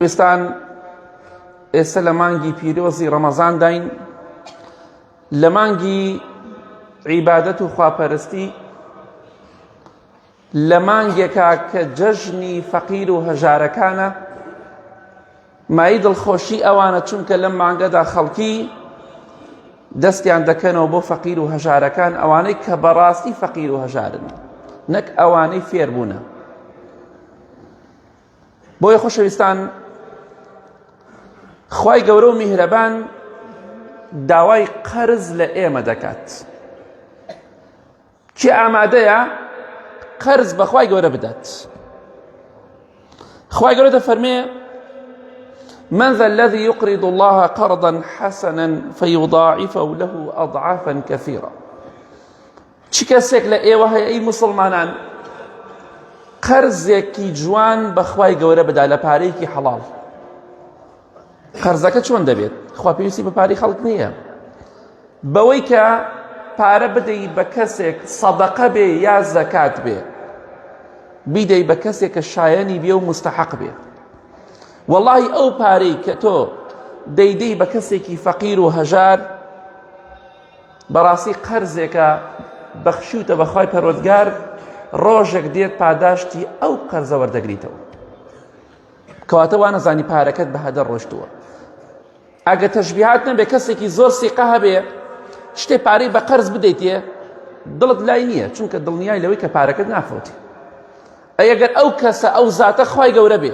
کوێستان ئێستا لە مانگی پیرۆزی ڕەمەزان داین، لە مانگی عیبادەت و خواپەرستی، لە مانگێکا کە جەژنی فەقیر و هەژارەکانە. مای دڵخۆشی ئەوانە چونکە لەم مانگەدا خەڵکی دەستیان دەکەنەوە بۆ فەقیر و هەژارەکان، ئەوانەی کە بەڕاستی فەقیر و هەژارن، نەک ئەوانەی فێربوونە. بۆیە خۆشەویستان، خوای گەورە و میهرەبان داوای قەرز لە ئێمە دەکات. چی ئامادەیە قەرز بە خوای گەورە بدات؟ خوای گەورە دەفەرمێ: من ذا الذي يقرض الله قرضا حسنا فيضاعفه له أضعافا كثيرة. چی کەسێک لە ئێوە هەیە ئەی مسلمانان قەرزێکی جوان بە خوای گەورە بدا لە پارەیەکی حەڵاڵ؟ قەرزەکە چۆن دەبێت؟ خوا پێویستی بە پارەی خەڵک نییە. بەوەی کە پارە بدەی بە کەسێک سەدەقە بێ یا زەکات بێ، بیدەی بە کەسێک کە شایەنی بێ و مستحق بێ. وەڵڵاهی ئەو پارەی کە تۆ دەیدەی بە کەسێکی فەقیر و هەژار، بەڕاستی قەرزێکە بەخشیوتە بە خوای پەروەردگار، ڕۆژێک دێت پاداشتی ئەو قەرزە وەردەگریتەوە. کەواتە وا نەزانی پارەکەت بە هەدەر ڕۆشتووە. ئەگە تەشبیهات نەبێ کەسێکی زۆر سیقە هەبێ شتێ پارەی بە قەرز بدەیتێ، دڵت لای نییە، چونکە دڵنیای لەوەی کە پارەکەت نافرۆتی. ئەگەر ئەو کەسە ئەو زاتە خوای گەورە بێ،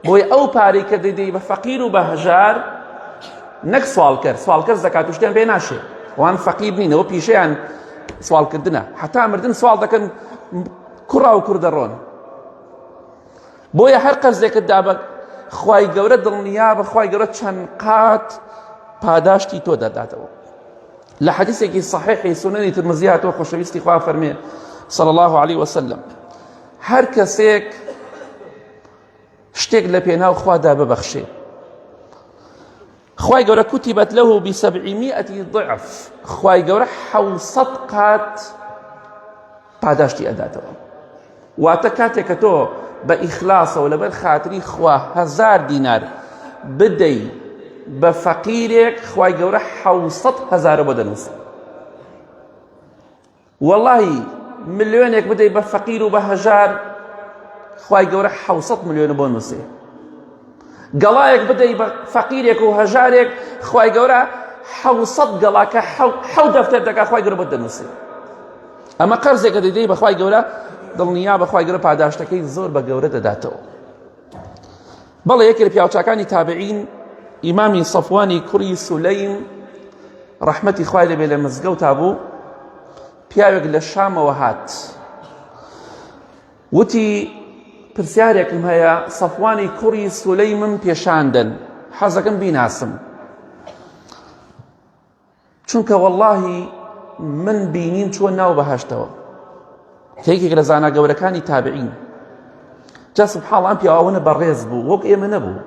بۆی ئەو پارەی کە دەیدەی بە فەقیر و بە هەژار، نەک سوالکەر زەکات و شتیان پێ ناشێ، وان فەقیر نینەوە پیشەیان سوالکردنە، حتا مردن سوال دەکەن کوڕا و کوور دەڕۆن. بۆیە هەر قەرزێکت دا بە خوای گەورە دڵنیا بە خوای گەورە چەند قات پاداشتی تۆ دەداتەوە. لە حەدیثێکی صحیحی سونەنی ترمزی هاتووە، خۆشەویستی خوا فەرمێ صلی الله عليه وسلم: هەر کەسێک شتێک لە پێناو خوادا ببەخشێ، خوای گەورە کوتیبەت له ب700 ضعف، خوای گەورە 700 قات پاداشتی ئەداتەوە. واتە کاتێک کە تۆ بە ئیخلاسەوە لەبەر خاتری خوا 1000 دینار بدەی بە فەقیرێک، خوای گەورە 700,000 بۆ دەنووسێ. وەڵڵاهی ملیۆنێک بدەی بە فەقیر و بە هەژار، خوای گەورە 700 ملیۆن بۆ نووسێ. گەڵایەک بدەی بە فەقیرێک و هەژارێک، خوای گەورە 700 گەڵاکە 7 دەفتەر دەکات، خوای گەورە بۆ دەنووسێ. ئەمە قەرزێکە دەیدەی بە خوای گەورە، دڵنیا بە خوای گەورە پاداشتەکەی زۆر بە گەورە دەداتەوە. بەڵێ یەکێک لە پیاوچاکانی تابعین، ئیمامی سەفوانی کوڕی سولەیم ڕەحمەتی خوای لێبێ لە مزگەوتا بوو، پیاوێک لە شامەوە هات، وتی پرسیارێکم هەیە، سەفوانی کوڕی سولەیمم پێشاندن، حەزەکەم بیناسم، چونکە وەڵڵاهی من بینیم چووە ناو بەهەشتەوە. یەکێک لە زانا گەورەکانی تابعین. جا سوبحان الله، ئەم پیاوانە بەڕێز بوو، وەک ئێمە نەبوو،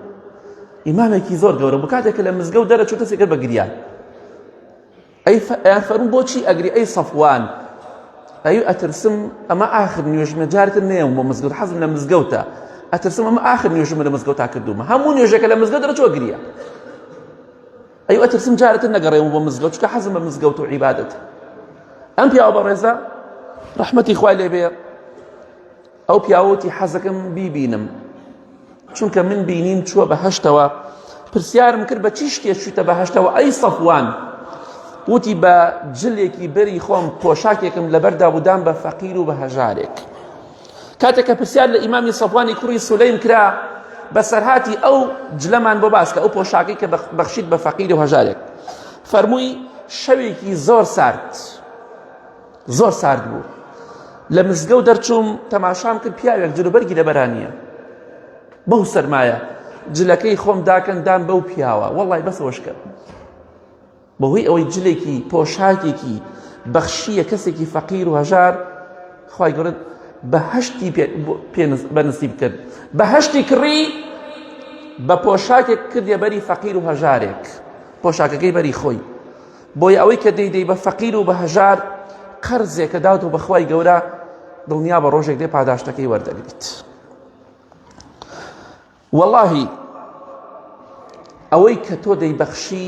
ئیمامێکی زۆر گەورە بوو. کاتێک کە لە مزگەوت دەرەچوو دەسێ کرد بە گریان. ئەیان فەرموو بۆچی ئەگری ئەی سەفوان؟ ئەی ئەترسم ئەمە ئاخر نوێژمە، جارتر نێم بۆ مزگەوت، حەزم لە مزگەوتە، ئەترسم ئەمە ئاخر نوێژمە لە مزگەوتا کردومە، هەموو نوێژێکە لە مزگەوت دەرەچووە گریە. ئەی ئەترسم جارتر نەگەڕێم بۆ مزگەوت، چونکە حەزم بە مزگەوت و عیبادەت. ئەم پیاوە بەڕێزە ڕەحمەتی خوای لێبێ، ئەو پیاوەتی حەزەکەم بیبینم، چونکە من بینیم چووە بەهەشتەوە. پرسیارم کرد بە چی شتێک چوویتە بەهەشتەوە ئەی سەفوان؟ وتی بە جلێکی بەری خۆم پۆشاکێکم لەبەردا بودام بە فەقیر و بە هەژارێک. کاتێک کە پرسیار لە ئیمامی سەفوانی کوڕی سولەیم کرا، بەسەرهاتی ئەو جلەمان بۆ باسکە، ئەو پۆشاکی کە بەخشیت بە فەقیر و هەژارێک، فەرمووی شەوێکی زۆر سارد بوو، لە مزگەوت دەرچووم، تەماشام کرد پیاوێک جلوبەرگی لەبەرانیە، بەو سەرمایە جلەکەی خۆم داکەن دام بەو پیاوە، وەڵڵای بەسەوەش کرد. بەهۆی ئەوەی جلێکی پۆشاکێکی بەخشیە کەسێکی فەقیر و هەژار، خوای گەورە بەهەشتی بەنسیب کرد، بەهەشتی کڕی بە پۆشاکێک کردیە بەری فەقیر و هەژارێک، پۆشاکەکەی بەری خۆی. بۆی ئەوەی کە دەیدەی بە فەقیر و بە هەژار، قەرزێکە داوت و بە خوای گەورە، دڵنیا بە ڕۆژێک دێ پاداشتەکەی وەردەگریت. والله ئەوەی کە تۆ دەیبەخشی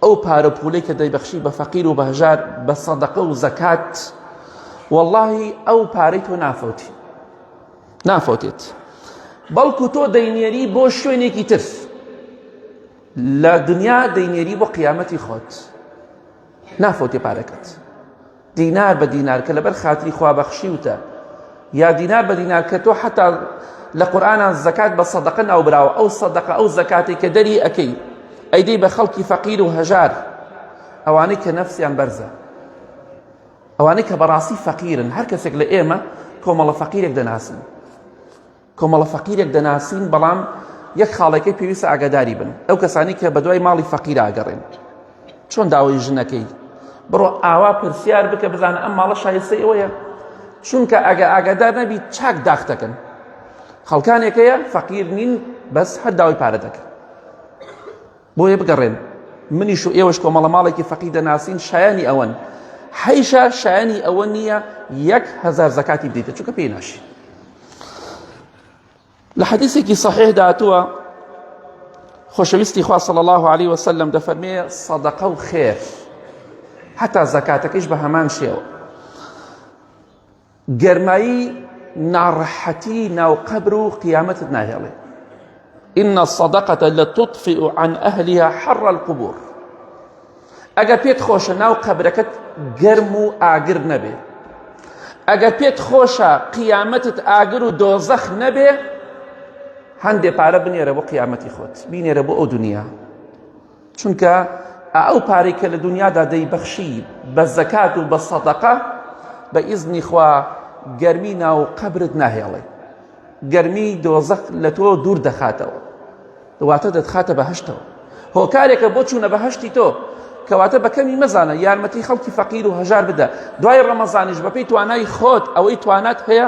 ئەو پارە پوولەی کە دەیبەخشی بە فەقیر و بەهژار بە سەدەقە و زەکات، والله ئەو پارەی تۆ نافۆتێت، بەڵکو تۆ دەینێری بۆ شوێنێکی تر لە دنیا، دەینێری بۆ قیامەتی خۆت، نافۆتێ پارەکەت. دینار بە دینار کە لەبەر خاتری خوابەخشیوتە، یا دینار بە دینار کە تۆ حتا لە قورئانە زەکات بە سەدەقە ناوبراوە، ئەو سەدەقە ئەو زەکاتی کە دەری ئەکەی ئەیدەی بە خەڵکی فەقیر و هەژار، ئەوانەی کە نەفسیان بەرزە، ئەوانەی کە بەڕاستی فەقیرن. هەر کەسێک لە ئێمە کۆمەڵە فەقیرێک دەناسن، کۆمەڵە فەقیرێک دەناسین، بەڵام یەک خاڵێکەی پێویستە ئاگاداری بن. ئەو کەسانی کە بە دوای ماڵی فەقیر ئاگەڕێن، چۆن داوای ژنەکەی بڕۆ ئاوا پرسیار بکە بزانە ئەم ماڵە شایستەی ئەوەیە، چونکە ئاگادار نەبی چاک داختەکەن. خەڵکانێکەیە فەقیر نین، بەس هەر داوای پارە دەکەن. بۆیە بگەڕێن، منیش و ئێوەش کۆمەڵە ماڵێکی فەقیر دەناسین، شایانی ئەوەن، حیشە شایانی ئەوە نییە 1000 زەکاتی بدەیتە، چونکە پێی ناشی. لە حەدیثێکی صحیح داتووە خۆشەویستی خوا صلی الله عليه وسلم دەفەرمێ سەدەقە و خێر، حتا زەکاتەکەیش بە هەمان شێوە، گەرمایی ناڕەحەتی ناو قەبر و قیامەتت ناهێڵێ. إن الصدقة لتطفئ عن أهلها حر القبور. ئەگەر پێت خۆشە ناو قەبرەکەت گەرم و ئاگر نەبێ، ئەگەر پێت خۆشە قیامەتت ئاگر و دۆزەخ نەبێ، هەندێ پارە بنێرە بۆ قیامەتی خۆت، بینێرە بۆ ئەو دنیا، چونکە ئەو پارەی کە لە دنیادا دەیبەخشی بە زەکات و بە سەدەقە، بە ئیزنی خوا گەرمی ناو قەبرت ناهێڵێ، گەرمی دۆزەخ لە تۆ دوور دەخاتەوە، واتە دەتخاتە بەهەشتەوە. هۆکارێکە بۆ چوونە بەهەشتی تۆ، کەواتە بەکەمی مەزانە، یارمەتی خەڵکی فەقیر و هەژار بدە، دوای ڕەمەزانیش بەپێی توانای خۆت ئەوەی توانات هەیە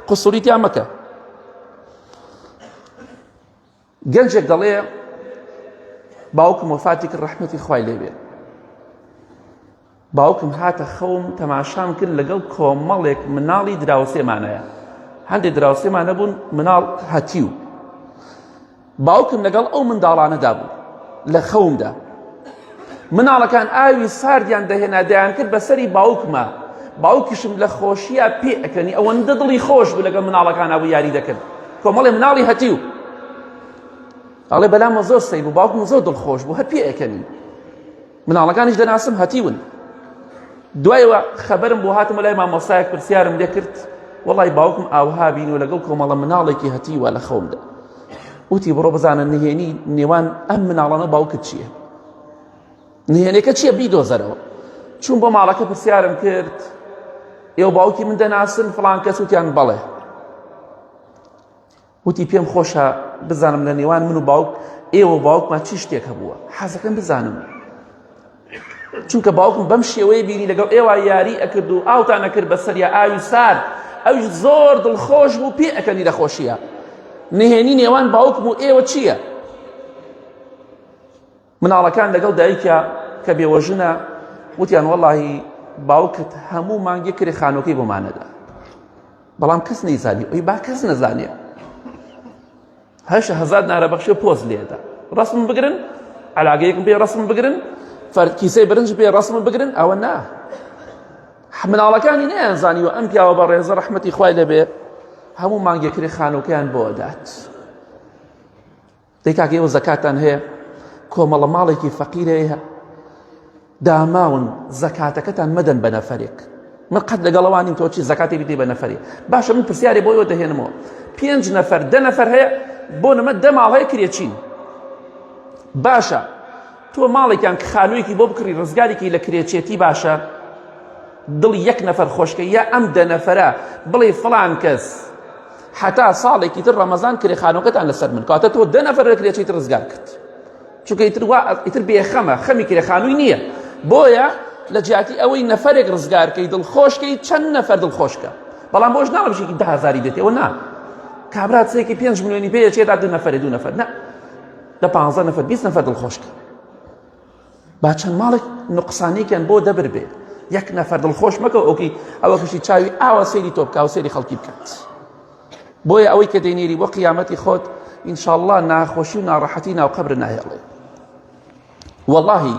قسووریتیان مەکە. گەنجێک دەڵێ باوکم وەفاتی کرد ڕەحمەتی خوای لێبێ، باوکم هاتە خەوم تەماشام کرد لەگەڵ کۆمەڵێک مناڵی دراوسێمانەیە، هەندێک دراوسێمانە بوون، مناڵ هەتیو. باوکم لەگەڵ ئەو منداڵانەدا بوو لە خەومدا، مناڵەکان ئاوی ساردیان دەهێنا دەیان کرد بەسەری باوکمە، باوکیشم لە خۆشیە پێ ئەکەنی، ئەوەندە دڵی خۆش بوو لەگەڵ مناڵەکان ئەوە یاری دەکرد، کۆمەڵێ مناڵی هەتیو. ئەڵێ بەلامە زۆر سەی بوو، باوکم زۆر دڵخۆش بوو، هەر پێ ئەکەنی، مناڵەکانیش دەناسم هەتیون. دوایەوە خەبەرم بۆ هاتم لای مامۆستایەک پرسیارم لێ کرد، وەڵی باوکم ئاوها بین و لەگەڵ کۆمەڵە مناڵێکی هەتیوە لە خەومدا. وتی بڕۆ بزانە نهێنی نێوان ئەم مناڵانە باوکت چییە؟ نهێنێکە چییە؟ بیدۆزەرەوە. چوون بۆ ماڵەکە پرسیارم کرد، ئێوە باوکی من دەناسن؟ فڵان کەس وتیان بەڵێ. وتی پێم خۆشە بزانم لە نێوان من و باوک، ئێوە باوکمان چی شتێک هەبووە، حەزەکەم بزانم، چونکە باوکم بەم شێوەیە بینی لەگەڵ ئێوە یاری ئەکرد و ئاوتان ئەکرد بەسەریا ئاوی سارد، ئەوش زۆر دڵخۆش بوو، پێ ئەکەنی لە خۆشیە. نهێنی نێوان باوکم و ئێوە چییە؟ مناڵەکان لەگەڵ دایکە کە بێوەژنە وتیان وەڵاهی باوکت هەموو مانگی کرێ خانۆکەی بۆمانەدا، بەڵام کەس نەیزانی. ئەی با کەس نەزانێ، 8,000 نارەبەخشی پۆز لێدا، ڕەسم بگرن، عەلاقەیەکم پێ ڕەسم بگرن، کیسەی برنج پێ ڕەسم بگرن، ئەوە نا. مناڵەکانی نەیانزانی و ئەم پیاوە بە ڕێزە ڕەحمەتی خوای لەبێ هەموو مانگی کرێ خانۆکەیان بۆ دات. دەی کاکە ئێوە زەکاتان هەیە، کۆمەڵە ماڵێکی فەقیرەیە داماون، زەکاتەکەتان مەدەن بە نەفەرێک. من قەت لەگەڵەوە نیم تۆ چی زەکاتی بدەی بە نەفەرێ. باشە من پرسیارێ بۆ ئێوە دەهێنمەوە، 5 نەفەر 10 نەفەر هەیە، بۆ نەمە 10 ماڵ هەیە کرێچین. باشە تۆ ماڵێکیان کە خانوویەکی بۆ بکڕی، ڕزگارێکی لە کرێچێتی باشە، دڵی 1 نەفەر خۆشکە، یا ئەم 10 نەفەرە بڵێ فڵان کەس حتا ساڵێکی تر ڕەمەزان کرێ خانۆکەتان لەسەر من، کاتە تۆ 10 نەفەر لە کرێچێتی ڕزگار کرد، چونکە ئیتر بێخەمە، خەمی کرێ خانووی نییە. بۆیە لە جیاتی ئەوەی نەفەرێک ڕزگارکەی دڵخۆشکەی چەند نەفەر دڵخۆشکە، بەڵام بۆش ناڵە بشێکی 10,000 دێتەوە، نا کابرا چێکی 5 ملیۆنی پێیەچێدا 2 نەفەر 2 نەفەر، نا لە 15 نەفەر 20 نەفەر دڵخۆشکە. با چەند ماڵێک نوقسانێکیان بۆ دەبر بێ، 1 نەفەر دڵخۆش مەکە ئەوکی ئەوە کشی چاوی ئاوە سەیری تۆ بکە و سەیری خەڵکی بکات. بۆیە ئەوەی کە دەینێری بۆ قیامەتی خۆت إن شاء الله ناخۆشی و ناڕەحەتی ناو قەبر نایەڵێ. واللهی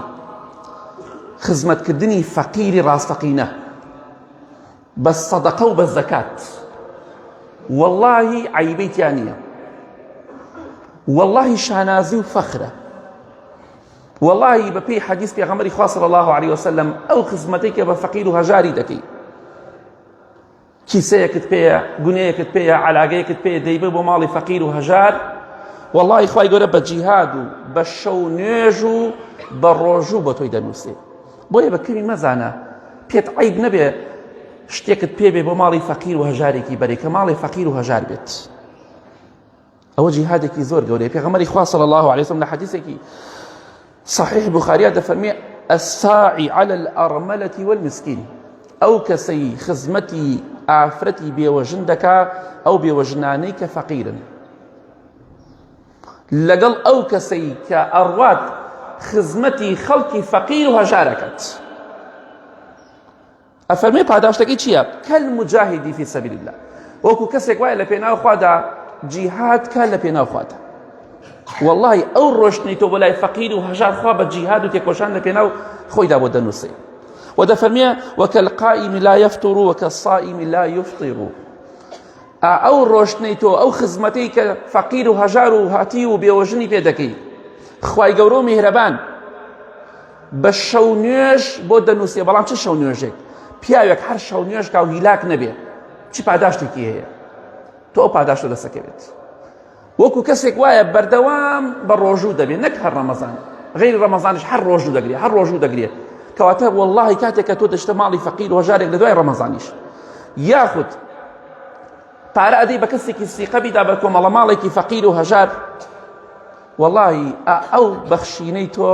خزمەتکردنی فەقیری ڕاستەقینە بە سەدەقە و بە زەکات واللهی عیبەی تیان نییە، واللهی شانازی و فەخرە، واللهی بە پێی حەدیث پێغەمبەری خوا صلی الله عليه وسلم ئەو خزمەتەی کە بە فەقیر و هەژاری دەکەی، کیسەیەکت پێیە، گونەیەکت پێیە، عەلاگەیەکت پێیە، دەیبە بۆ ماڵی فەقیر و هەژار، واللهی خوای گەورە بە جیهاد و بە شەو نوێژ و بە ڕۆژوو بۆ تۆی دەنووسێ. بۆیە بەکەمی مەزانە پێت عیب نەبێ شتێکت پێبێ بۆ ماڵی فەقیر و هەژارێکی بەرێ کە ماڵی فەقیر و هەژار بێت. ئەوە جیهادێکی زۆر گەورەیە. پێغەمبەری خوا صلی الله عليه وسلم لە حەدیثێکی صحیح بوخاریە دەفەرمێ الساعی على الأرملة والمسكين، ئەو کەسەی خزمەتی ئافرەتی بێوەژن دەکا ئەو بێوەژنانەی کە فەقیرن، لەگەڵ ئەو کەسەی کە ئەڕوات خزمەتی خەڵکی فەقیر و هەژارەکەت. ئەفەرمێ پاداشتەکەی چییە؟ کەالموجاهدی فی سەبیل الله، وەکو کەسێک وایە لە پێناو خوادا جیهاد کە لە پێناو خوادا. واللهی ئەو ڕۆشتنی تۆ بۆ لای فەقیر و هەژار خوا بە جیهاد و تێکۆشان لە پێناو خۆیدا بۆ دەنووسێ. ودەفەرمێ وەکەالقائم لا یەفطر وەکەالصائم لا یفطر، ئەو ڕۆشتنەی تۆ ئەو خزمەتەی کە فەقیر و هەژار و هاتی و بێوەژنی پێ دەکەی، خوای گەورە و میهرەبان بە شەو نوێژ بۆ دەنووسێ. بەڵام چه شەو نوێژێک؟ پیاوێک هەر شەو نوێژ کا و هیلاک نەبێ، چی پاداشتێکی هەیە؟ تۆ ئەو پاداشتە دەسەکەوێت. وەکو کەسێک وایە بەردەوام بە ڕۆژوو دەبێت، نەک هەر ڕەمەزان، غەیری ڕەمەزانش هەر ڕۆژوو دەگرێت، هەر ڕۆژوو دەگرێت. کەواتە واللهی کاتێک کە تۆ دەچتە ماڵی فەقیر و هەژارێک لە دوای ڕەمەزانیش، یاخود پارە ئەدەی بە کەسێکی سیقە بیدا بە کۆمەڵە ماڵێکی فەقیر و هەژار، واللهی ئەو بەخشینەی تۆ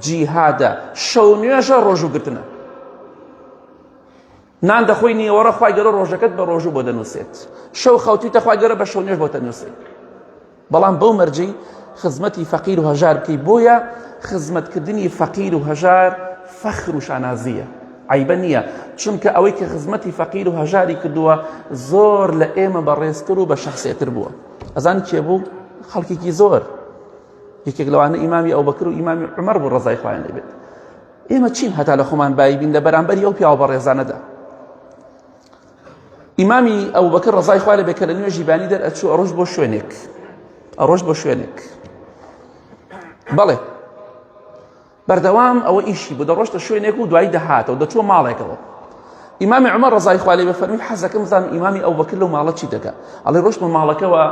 جیهادە، شەو نوێژە ڕۆژووگرتنە. نان دەخۆی نیوەڕە خوای گەورە ڕۆژەکەت بە ڕۆژوو بۆ دەنووسێت، شەو خەوتیتە خوای گەورە بە شەو نوێژ بۆ دەنووسێت. بەڵام بەو مەرجەی خزمەتی فەقیر و هەژار بکەی. بۆیە خزمەتکردنی فەقیر و هەژار فەخر و شانازیە، عیبە نییە، چونکە ئەوەی کە خزمەتی فەقیر و هەژاری کردووە زۆر لە ئێمە بەڕێزتر و بە شەخسێتر بووە. ئەزانی کێ بوو؟ خەڵکێکی زۆر. یەکێک لەوانە ئیمامی ئەوبەکر و ئیمامی عومەر بوو ڕەزای خوایان لێبێت. ئێمە چین هەتا لە خۆمان بای بین لە بەرامبەری ئەو پیاوە بەڕێزانەدا. ئیمامی ئەوبەکر ڕەزای خوای لێبێت کە لە نوێژی بانی دەرئەچوو ئەڕۆژ بۆ شوێنێک، ئەڕۆژ بۆ شوێنێک، بەڵێ بەردەوام ئەوە ئیشی بوو، دەڕۆشتە شوێنێک و دوایی دەهاتەوە دەچووە ماڵێکەوە. ئیمامی عومەر ڕەزای خوای لێبێت فەرمی حەزەکەم بزانم ئیمامی ئەوبەکر لەو ماڵە چی دەکات. ئەڵێ ڕۆشتمە ماڵەکەوە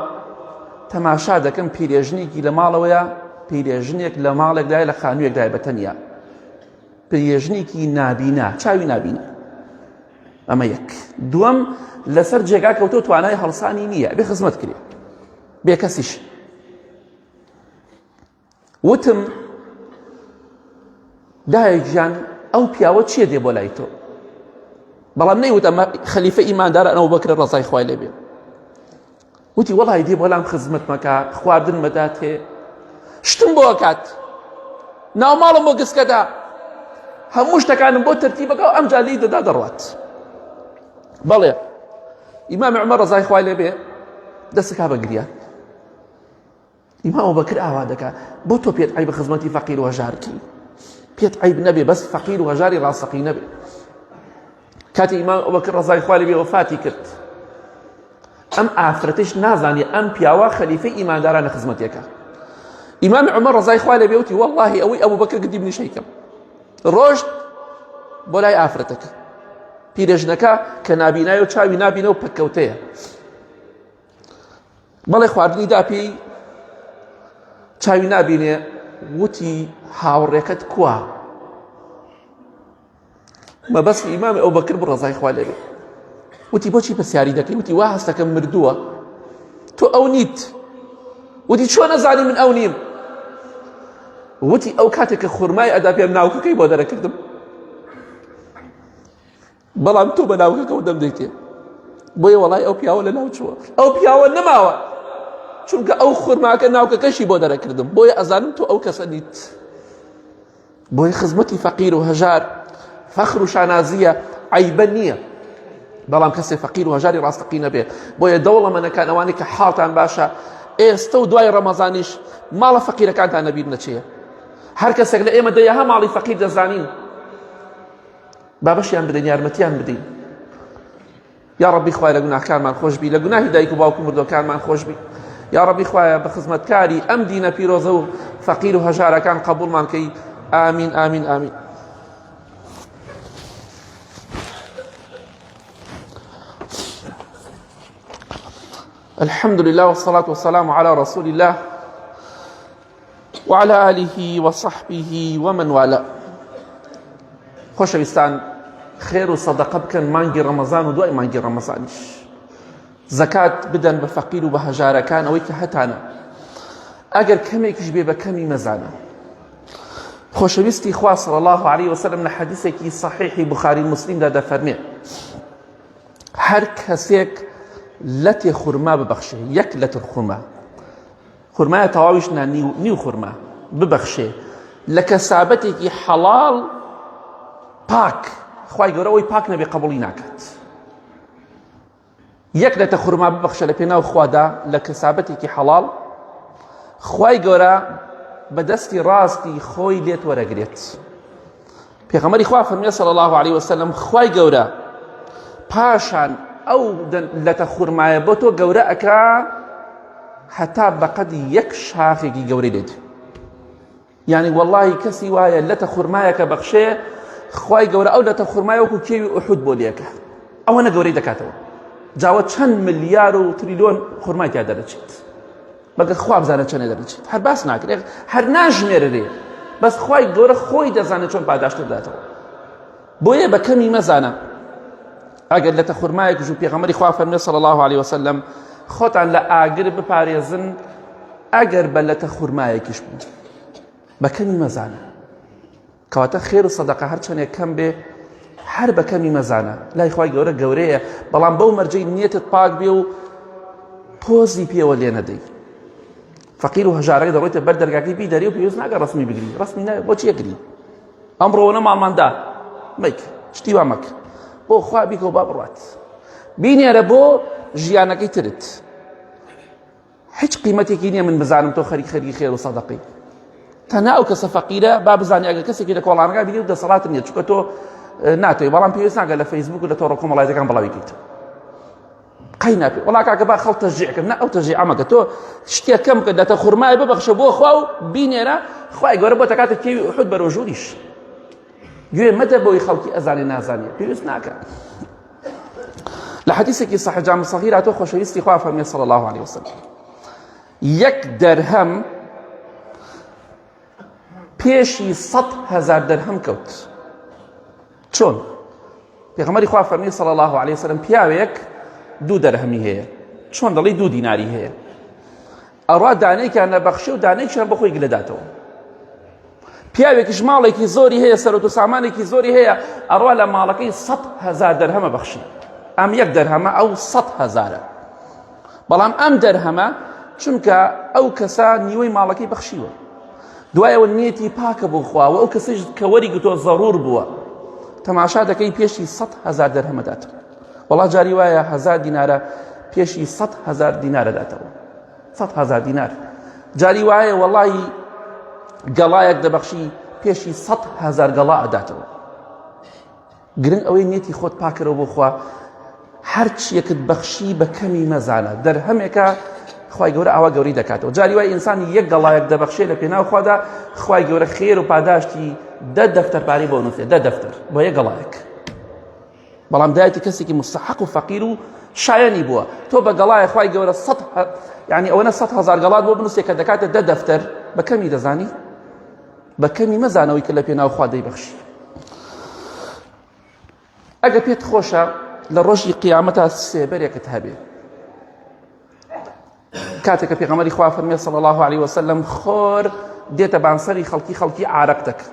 تەماشا دەکەم پیرێژنێکی لە ماڵەوەیە، پیرێژنێک لە ماڵێکدایە لە خانوویەکدایە بەتەنیا، پیرێژنێکی نابینا، چاوی نابینا. ئەمە یەک. دووەم لەسەر جێگا کەوتۆ توانای هەڵسانی نییە، بێ خزمەت کرێ بێ کەسیش. وتم دایک گیان ئەو پیاوە چیە دێ بۆ لای تۆ؟ بەڵام نەیوت ئەمە خەلیفە ئیماندارە ئەوبەکر ڕەزای خوای لێبێ. وتی وەڵی دێ بۆ لام خزمەت مەکە، خواردن مەداتێ، شتم بۆ ئەکات، ناو ماڵم بۆ گسکەدا، هەموو شتەکانم بۆ تەرتیبەکە و ئەمجا لی دەدا دەڕوات. بەڵێ ئیمامی عومەر ڕەزای خوای لێبێ دەستکا بە گریان. ئیمام ئەوبەکر ئاوا دەکات بۆ تۆ پێت عیبە خزمەتی فەقیر و هەژارکی؟ پێت عیب نەبێ بەس فەقیر و هەژاری ڕاستەقی نەبێ. کاتی ئیمام ئەوبەکر ڕەزای خوای لێبێ وەفاتی کرد، ئەم ئافرەتەش نازانێ ئەم پیاوە خەلیفەی ئیماندارانە خزمەتێکە. ئیمامی عومەر ڕەزای خوای لێبێ وتی وەڵڵاهی ئەوەی ئەبوبەکر گردی بنیشەیکەم. ڕۆژت بۆ لای ئافرەتەکە، پیرێژنەکە کە نابینایە و چاوی نابینە و پەککەوتەیە. بەڵێ خواردنی داپی، چاوی نابینێ. وتی هاوڕێکەت کووە؟ مەبەستی ئیمامی ئەوبەکر بوو ڕەزای خوای لێبێ. وتی بۆچی پرسیاری دەکەی؟ وتی وا هەستەکەم مردووە، تۆ ئەو نیت. وتی چۆن نەزانی من ئەو نیم؟ وتی ئەو کاتێک کە خورمای ئەدا پێم ناوکەکەی بۆ دەرەکردم، بەڵام تۆ بە ناوکەکە دەم دەیتێ. بۆیە وەڵای ئەو پیاوە لە ناو چووە، ئەو پیاوە نەماوە، چونکە ئەو خورماکە ناوکەکەشی بۆ دەرەکردم. بۆیە ئەزانم تۆ ئەو کەسە نیت. بۆیە خزمەتی فەقیر و هەژار فەخر و شانازیە، عیبە نییە. بەڵام کەسێ فەقیر و هەژاری ڕاستەقی نەبێ. بۆیە دەوڵەمەندەکان ئەوانەی کە حاڵتان باشە ئێستا و دوای ڕەمەزانیش ماڵە فەقیرەکانتان نەبیر نەچێ هەر کەسێک لە ئێمە دەیەها ماڵی فەقیر دەزانین بابەشیان بدەین یارمەتیان بدەین یا ڕەبی خوای لە گوناهکارمان خۆش بی لە گوناهی دایک و باوک و مردوەکانمان خۆش بی یا ڕەبی خوایە بە خزمەتکاری ئەم دینە پیرۆزە و فەقیر و هەژارەکان قبوڵمان کەی ئامین ئامین ئامین الحمد لله والصلاة والسلام على رسول الله وعلى آله وصحبه ومن والاه خۆشەویستان خێر و سەدەقە بکەن مانگی ڕەمەزان و دوای مانگی ڕەمەزانیش زەکات بدەن بە فەقیر و بە هەژارەکان ئەوەی کە هەتانە ئەگەر کەمێکیش بێ بە کەمی مەزانە خۆشەویستی خوا صلی الله عليه وسلم لە حەدیثێکی صحیحی بخاری مسلمدا دەفەرمێ هەر کەسێک لەتێ خورما ببەخشێ یەک لەتر خورمایە تەواویش نیو خورما ببەخشێ لە کەسابەتێکی حەڵاڵ پاک خوای گەورە ئەوەی پاک نەبێ قبوڵی ناکات یەک لەتە خورما ببەخشە لە پێناو خوادا لە کەسابەتێکی حەڵاڵ خوای گەورە بەدەستی ڕاستی خۆی لێت وەرەگرێت پێغەمبەری خوا فەرموویە صلی الله عليه وسلم خوای گەورە پاشان ئەو لەتە خورمایە بۆ تۆ گەورە ئەکا هەتا بەقەدی یەک شاخێکی گەورەی لێت یعنی وەڵڵاهی کەسی وایە لەتە خورمایەکە بەخشێ خوای گەورە ئەو لەتە خورمایە وەکو کێوی ئوحود بۆ لێەکە ئەوەنە گەورەی دەکاتەوە جاوە چەند ملیار و تریلیۆن خورمای تیا دەرەچێت بەگە خوا بزانە چەندێ دەرەچێت هەر باس ناکرێت هەر ناژمێررێ بەس خوای گەورە خۆی دەزانێت چۆن پاداشت دەداتەوە بۆیە بە کەمی مەزانە ئەگەر لەتە خورمایەکیش و پێغەمبەری خوا فەرموویە صلی الله عليه وسلم خۆتان لە ئاگر بپارێزن ئەگەر بە لەتە خورمایەکیش بوو بە کەمی مەزانە کەواتە خێر و سەدەقە هەر چەندێک کەم بێ هەر بە کەمی مەزانە لای خوای گەورە گەورەیە بەڵام بەو مەرجەی نیەتت پاک بێ و پۆزی پێوە لێ نەدەی فەقیر و هەژارەکە دەڕۆیتە بەر دەرگاکەی بی دەری و پێویست ناکە ڕەسمی بگری ڕەسمی ناوێت بۆچی یەگری ئەمڕۆوە ماڵماندا مەیک شتی وا مەکە بۆ خوا بیکە و با بڕات بینێرە بۆ ژیانەکەی ترت هیچ قیمەتێکی نییە من بزانم تۆ خەریکی خێر و سەدەقەی تەنها ئەو کەسە فەقیرە با بزانێ ئەگەر کەسێکی لە کۆڵانەکە بینی و دەسەڵات نییە چونکە تۆ ناتوێ بەڵام پێویست ناکە لە فەیسبوک و لە تۆڕە کۆمەڵایەتەکان بڵاوی بکەیت قەی ناپێ وەڵا کاکە با خەڵک تەشجیعکرد نا ئەو تەشجیع مەکە تۆ شتێک کەم کە دەتە خورمای ببەخشە بۆ خوا و بینێرە خوای گەورە بۆ تەکاتە کێوی ئوحود بەرەو ژووریش گوێ مەدە بۆی خەڵکی ئەزانێ نازانێ پێویست ناکە لە حەدیثێکی صحیح جامع صغیر هاتووە خۆشەویستی خوا فەرموویە صلی الله عليه وسلم یەک دەرهەم پێشی 100,000 دەرهەم کەوت چۆن پێغەمبەری خوا فەرمووی صلی الله عليه وسلم پیاوێک 2 دەرهەمی هەیە چۆن دەڵێ 2 دیناری هەیە ئەڕوا دانەیەکیان نەبەخشێ و دانەیەکیان بە خۆی گلەداتەوە پیاوێکیش ماڵێکی زۆری هەیە سەرۆت و سامانێکی زۆری هەیە ئەڕوا لە ماڵەکەی 100,000 دەرهەمە بەخشی ئەم یەک دەرهەمە ئەو 100,000 بەڵام ئەم دەرهەمە چونکە ئەو کەسە نیوەی ماڵەکەی بەخشیوە دوایەوە نیەتی پاکە بۆ خواوە ئەو کەسەش کە وەریگرتۆ زەڕور بووە تەماشا دەکەی پێشی 100,000 دەرهەمە داتەوە وەڵا جاری وایە 1000 دینارە پێشی 100,000 دینارە داتەوە 100,000 دینار جاری وایە وەڵی گەڵایەک دەبەخشی پێشی 100,000 گەڵا ئەداتەوە گرنگ ئەوەی نیەتی خۆت پاکەرەوە بۆ خوا هەر چیەکت بەخشی بە کەمی مەزانە دەرهەمێکە خوای گەورە ئاوا گەوری دەکاتەوە جاری وای ئینسانی یەک گەڵایەک دەبەخشێ لە پێناو خوادا خوای گەورە خێر و پاداشتی 10 دەفتەر پارەی بۆ نووسێ 10 دەفتەر بۆ یەک گەڵایەک بەڵام دایەتی کەسێکی مستحق و فەقیر و شایەنی بووە تۆ بە گەڵایە خوای گەورە 100 یعنی ئەوەنە 100,000 گەڵات بۆ بنووسێ کە دەکاتە 10 دەفتەر بە کەمی دەزانی بە کەمی مەزانەوەی کە لە پێناو خوا دەیبەخشی ئەگە پێت خۆشە لە ڕۆژی قیامەتە سێبەرێکت هەبێ کاتێک کە پێغەمبەری خوا فەرموویە صلی الله عليه وسلم خۆر دێتە بانسەری خەڵکی عارەق دەکە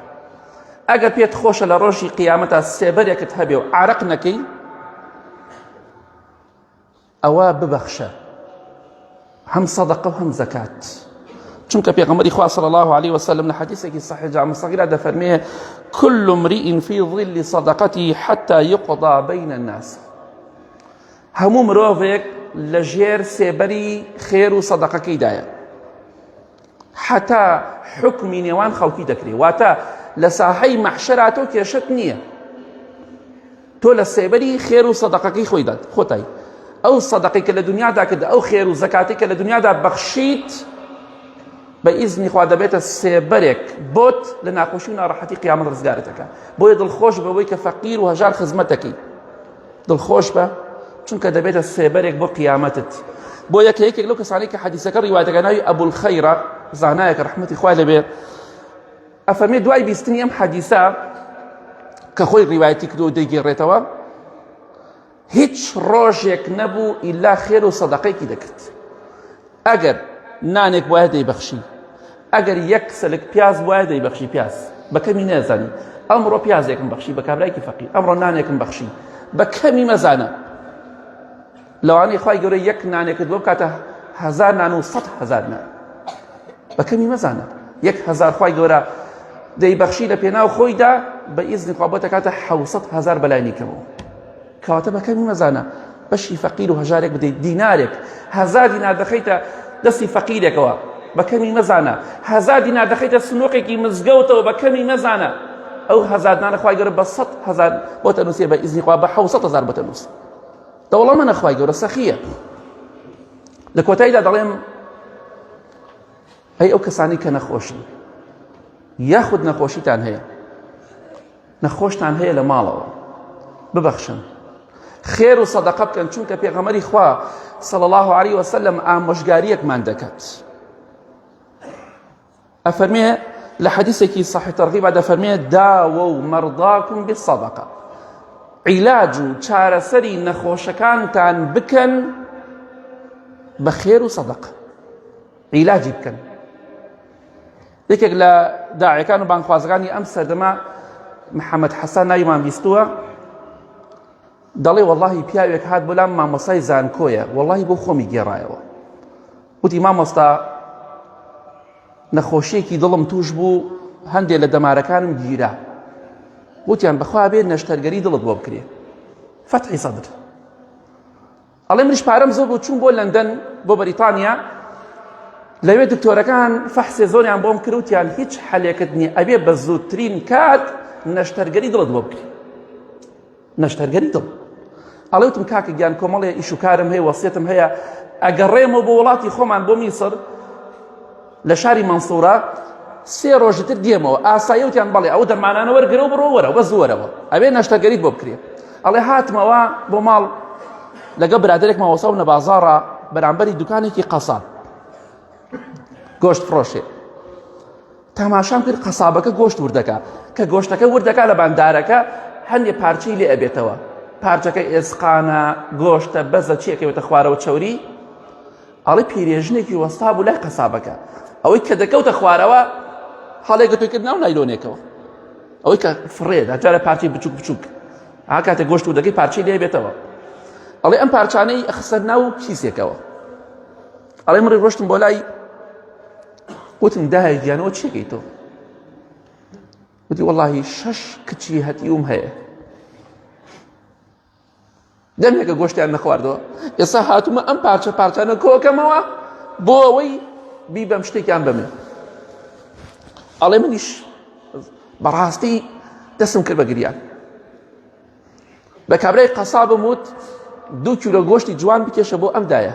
ئەگەر پێت خۆشە لە ڕۆژی قیامەتە سێبەرێکت هەبێ و عارەق نەکەی ئەوە ببەخشە هەم سەدەقە و هەم زەکات چونکە پێغەمبەری خوا صلی الله عليه وسلم لە حەدیثێکی صحیح جامع صغیرە دەفەرمێ كل امرئ في ظل صدقته حتى يقضى بين الناس هەموو مرۆڤێک لە ژێر سێبەری خێر و سەدەقەکەیدایە حتا حکمی نێوان خەڵکی دەکرێت واتە لە ساحەی مەحشەرا تۆ کێشت نییە تۆ لە سێبەری خێر و سەدەقەکەی خۆی داد خۆتای ئەو سەدەقەی کە لە دنیادا کرد ئەو خێر و زەکاتی کە لە دنیادا بەخشیت بە ئیزنی خوا دەبێتە سێبەرێک بۆت لە ناخۆشی و ناڕەحەتی قیامەت ڕزگارتەکە بۆیە دڵخۆش بەوەی کە فەقیر و هەژار خزمەتەکەی دڵخۆش بە چونکە دەبێتە سێبەرێک بۆ قیامەتت بۆ یەکێک لەو کەسانی کە حەدیسەکە ڕیوایەتەکە ناوی ئەبولخەیرە زانایەکە ڕەحمەتی خوای لەبێ ئەفەرمێ دوای بیستنی ئەم حەدیسە کە خۆی ڕیوایەتی کردو و دەیگێڕێتەوە هیچ ڕۆژێک نەبوو ئیلا خێر و سەدەقەیەکی دەکرد ئەگەر نانێک وایە دەیبەخشی ئەگەر یەک سەلک پیاز وایە دەیبەخشی پیاز بە کەمی نەزانی ئەمڕۆ پیازێکم بەخشی بە کابرایکی فەقیر ئەمڕۆ نانێکم بەخشی بە کەمی مەزانە لەوانەی خوای گەورە یەک نانێکت بۆ بکاتە 1000 نان و 100,000 نان بە کەمی مەزانە 1000 خوای گەورە دەیبەخشی لە پێناو خۆیدا بە ئیزنی خوا بۆ دەکاتە 700,000 بەلای نیکەمەوە کەواتە بە کەمی مەزانە بەشی فەقیر و هەژارێک بدەیت دینارێک 1000 دینار دەخەیتە دەستی فەقیرێکەوە بە کەمی مەزانە 1000 دینار دەخەیتە سنووقێکی مزگەوتەوە بە کەمی مەزانە ئەو 1000 نانە خوای گەورە بە 100,000 بۆ تەنووسێ بە ئیزنی خوا بە 700,000 بۆ تەنووس دەوڵەمەنە خوای گەورە سەخیە لە کۆتاییدا دەڵێم ئەی ئەو کەسانی کە نەخۆشن یاخود نەخۆشیتان هەیە نەخۆشتان هەیە لە ماڵەوە ببەخشن خێر و سەدەقە بکەن چونکە پێغەمبەری خوا صلى الله عليه وسلم ئامۆژگاریەکمان دەکات ئەفەرمێ لە حەدیثێکی صحیح تەرغیبە دەفەرمێ داوە و مەرضاکم بالصەدەقە عیلاج و چارەسەری نەخۆشەکانتان بکەن بە خێر و سەدەقە عیلاجی بکەن یەکێک لە داعیەکان و بانگخوازەکانی ئەم سەردەما محەممەد حەسان ناویمان بیستووە دەڵێ وەڵڵاهی پیاوێک هات بۆ لام مامۆستای زانکۆیە وەڵڵاهی بۆ خۆمی گێڕایەوە وتی مامۆستا نەخۆشیەکی دڵم توش بوو هەندێک لە دەمارەکانم گیرا وتیان بەخوا بێت نەشتەرگەری دڵت بۆ بکرێ فەتحی سەدر ئەڵێ منیش پارەم زۆر بۆ چوون بۆ لەندەن بۆ بەریتانیا لەوێ دکتۆرەکان فەحسێ زۆریان بۆم کردوتیان هیچ حەلێکت نییە ئەبێ بە زووترین کات نەشتەرگەری دڵت بۆ بکرێ نەشتەرگەری دڵ ئەڵێ وتم کاکە گیان کۆمەڵێ ئیش و کارم هەیە وەسیەتم هەیە ئەگەڕێمەوە بۆ وڵاتی خۆمان بۆ میسر لە شاری مەنسوورە 3 ڕۆژتر دێمەوە ئاسایی وتیان بەڵێ ئەو دەرمانانە وەرگرە و بڕۆ وەرە بە زۆرەوە ئەبێ نەشتەرگەریت بۆ بکرێ ئەڵێ هاتمەوە بۆ ماڵ لەگە برادێکمان وەساو نە بازاڕە بەرامبەری دوکانێکی قەساب گۆشت فرۆشێ تاماشام کرد قەسابەکە گۆشت وردەکە کە گۆشتەکە وردەکە لە باندارەکە هەندێک پارچەی لێ ئەبێتەوە پارچەکە ئێسقانە گۆشتە بەزە چیەکەوێتە خوارەوە چەوری ئەڵێ پیرێژنێکی وەستا بوو لای قەسابەکە ئەوەی کە دەکەوتە خوارەوە هەڵێک گەتۆی کرد ناو نایلۆنێکەوە ئەوەی کە فڕێدا جارە پارچەی بچووک بچووک ئا کاتێک گۆشت وردەکەی پارچەی لێ بێتەوە ئەڵێ ئەم پارچانەی ئەخستە ناو کیسێکەوە ئەڵێ مڕی ڕۆشتم بۆ لای وتم دایە گیانەوە چیەکەی تۆ وتی وەڵڵاهی 6 کچی هەتیوم هەیە دەمێکە گۆشتیان نەخواردەوە ئێستا هاتوومە ئەم پارچانە کۆکەمەوە بۆ ئەوەی بی بەم شتێکیان بەمێ ئەڵێ منیش بەڕاستی دەستم کرد بە گریان بە کابرای قەسابم وت 2 کیلۆ گۆشتی جوان بکێشە بۆ ئەم دایە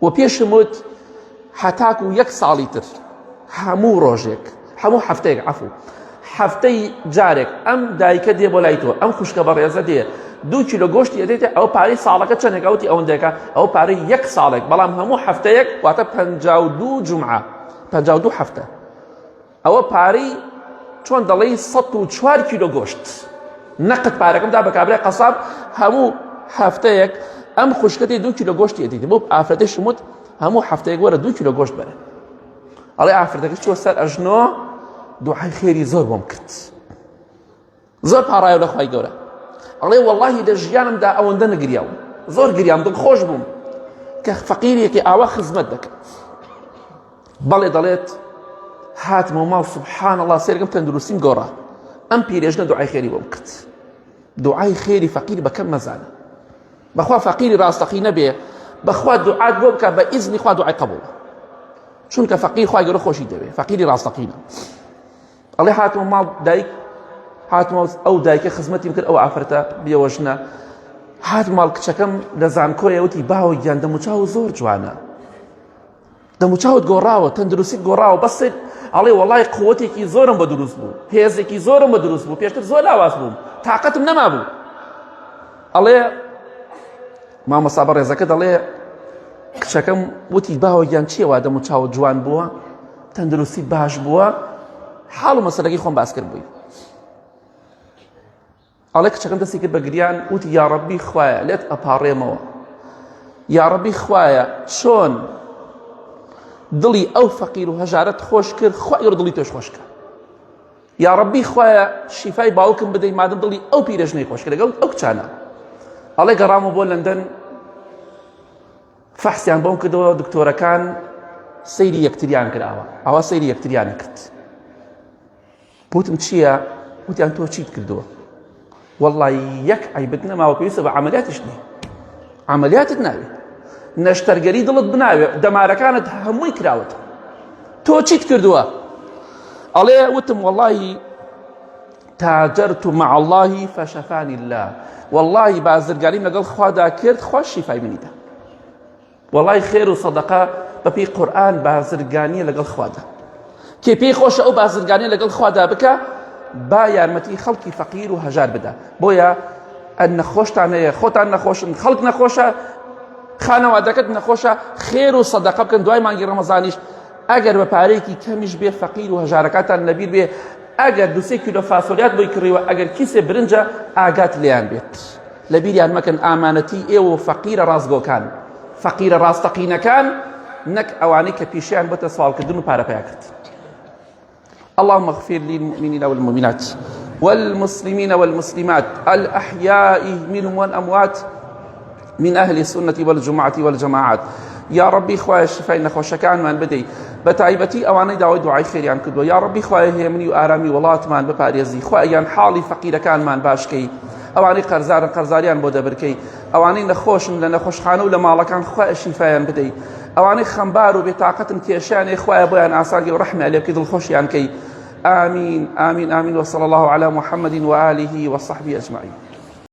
و پێشم وت هەتاکو 1 ساڵی تر هەموو ڕۆژێک هەموو هەفتەیەک عەفو هەفتەی جارێک ئەم دایکە دێ بۆ لای تۆ ئەم خوشکە بەڕێزە دێ 2 کیلۆ گۆشتی ئەدێتە ئەو پارەی ساڵەکە چەندێکە وتی ئەوەندەکە ئەو پارەی 1 ساڵێک بەڵام هەموو هەفتەیەک واتە 52 جومعە 52 هەفتە ئەوە پارەی چۆن دەڵێی 104 کیلۆ گۆشت نەقد پارەکەمدا بە کابرای قەساب هەموو هەفتەیەک ئەم خوشکەتی 2 کیلۆ گۆشتی ئەدێتە بۆ ئافرەتەی شموت هەموو هەفتەیەک وەرە 2 کیلۆ گۆشت بەرە ئەڵێ ئافرەتەکە چووە سەر ئەژنۆ دوعای خێری زۆر بۆم کرد زۆر پاڕایە لە خوای گەورە ئەڵێ وەڵڵاهی لە ژیانمدا ئەوەندە نەگریاوم زۆر گریام دڵخۆش بووم کە فەقیرێکی ئاوا خزمەت دەکات بەڵێ دەڵێت هاتمە ماڵ سوبحان الله سێرگم تەندروستیم گۆڕا ئەم پیرێژنە دوعای خێری بۆم کرد دوعای خێری فەقیر بەکەم مەزانە بەخوا فەقیری ڕاستەقی نەبێ بەخوا دوعات بۆ بکە بە ئیزنی خوا دوعای قبوڵە چونکە فەقیر خوای گەورە خۆشی دەوێ فەقیری ڕاستەقینە ئەڵێ هاتمە ماڵ دایک هاتمە ئەو دایکە خزمەتیم کرد ئەو ئافرەتە بێوەژنە هات ماڵ کچەکەم لە زانکۆیە وتی باوە گیان دەموچاو زۆر جوانە دەموچاوت گۆڕاوە تەندروستیت گۆڕاوە بەسێت ئەڵێ وەڵای قووەتێکی زۆرم بە دروست بوو هێزێکی زۆرم بە دروست بوو پێشتر زۆر لاواز بووم تااقەتم نەما بوو ئەڵێ مامۆستا بە ڕێزەکە دەڵێ کچەکەم وتی باوە گیان چیەوە دەموچاوت جوان بووە تەندروستیت باش بووە حاڵ و مەسەلەکەی خۆم باس کرد بووی ئەڵێ کچەکەم دەستی کرد بە گریان وتی یا ڕەبی خوایە لێت ئەپاڕێمەوە یا ڕەبی خوایە چۆن دڵی ئەو فەقیر و هەژارەت خۆش کرد خوای گەورە دڵی تۆش خۆش کرد یا ڕەبی خوایە شیفای باوکم بدەی مادەم دڵی ئەو پیرەژنەی خۆش کرد لەگەڵ ئەو کچانە ئەڵێ گەڕامەوە بۆ لەندەن فەحسیان بۆم کردەوە دکتۆرەکان سەیری یەکتریان کراوە ئەوە سەیری یەکتریانە کرد بوتم چییە وتیان تۆ چیت کردووە والله یەک عیبت نەماوە پێویستە بە عەمەلیاتیش نییە عەمەلیاتت ناوێت نەشتەرگەری دڵت بناوێ دەمارەکانت هەمووی کراوەتە تۆ چیت کردووە ئەڵێ وتم والله تاجرت مع الله فشفاني الله والله بازرگانیم لەگەڵ خوادا کرد خوا شیفای منیدا والله خێر و سەدەقە بەپێی قورئان بازرگانیە لەگەڵ خوادا کێ پێی خۆشە ئەو بازرگانیە لەگەڵ خوادا بکە با یارمەتی خەڵکی فەقیر و هەژار بدە بۆیە ئەن نەخۆشتان هەیە خۆتان نەخۆشن خەڵک نەخۆشە خانەوادەکەت نەخۆشە خێر و سەدەقە بکەن دوای مانگی ڕەمەزانیش ئەگەر بە پارەیەکی کەمیش بێ فەقیر و هەژارەکەتان لەبیر بێ ئەگەر 2 کیلۆ فاسۆلیات بۆی کڕیوە ئەگەر کیسێ برنجە ئاگات لێیان بێت لەبیریان مەکەن ئامانەتی ئێوە فەقیرە ڕاستگۆکان فەقیرە ڕاستەقینەکان نەک ئەوانەی کە پیشیان بۆتە سوالکردن و پارەپەیا کرد اللهم اغفر للمؤمنين والمؤمنات والمسلمين والمسلمات الأحياء منهم والأموات من أهل السنة والجمعة والجماعات يا ربي خواه الشفاء نخوشكان من بدي بتعيبتي أواني دعوي دعاي خيريان كدو يا ربي خواه هيمني وآرامي ولات من بباريزي خواه يان حالي فقير كان من باشكي أواني قرزاريان بودا بركي أواني نخوش من نخوش خانو لما كان خواه الشفاء بدي أواني خنبار وبطاقة كيشان خواه بيان آساني ورحمة عليك كذا الخوش يعني كي آمين آمين آمين وصلى الله على محمد وآله وصحبه أجمعين.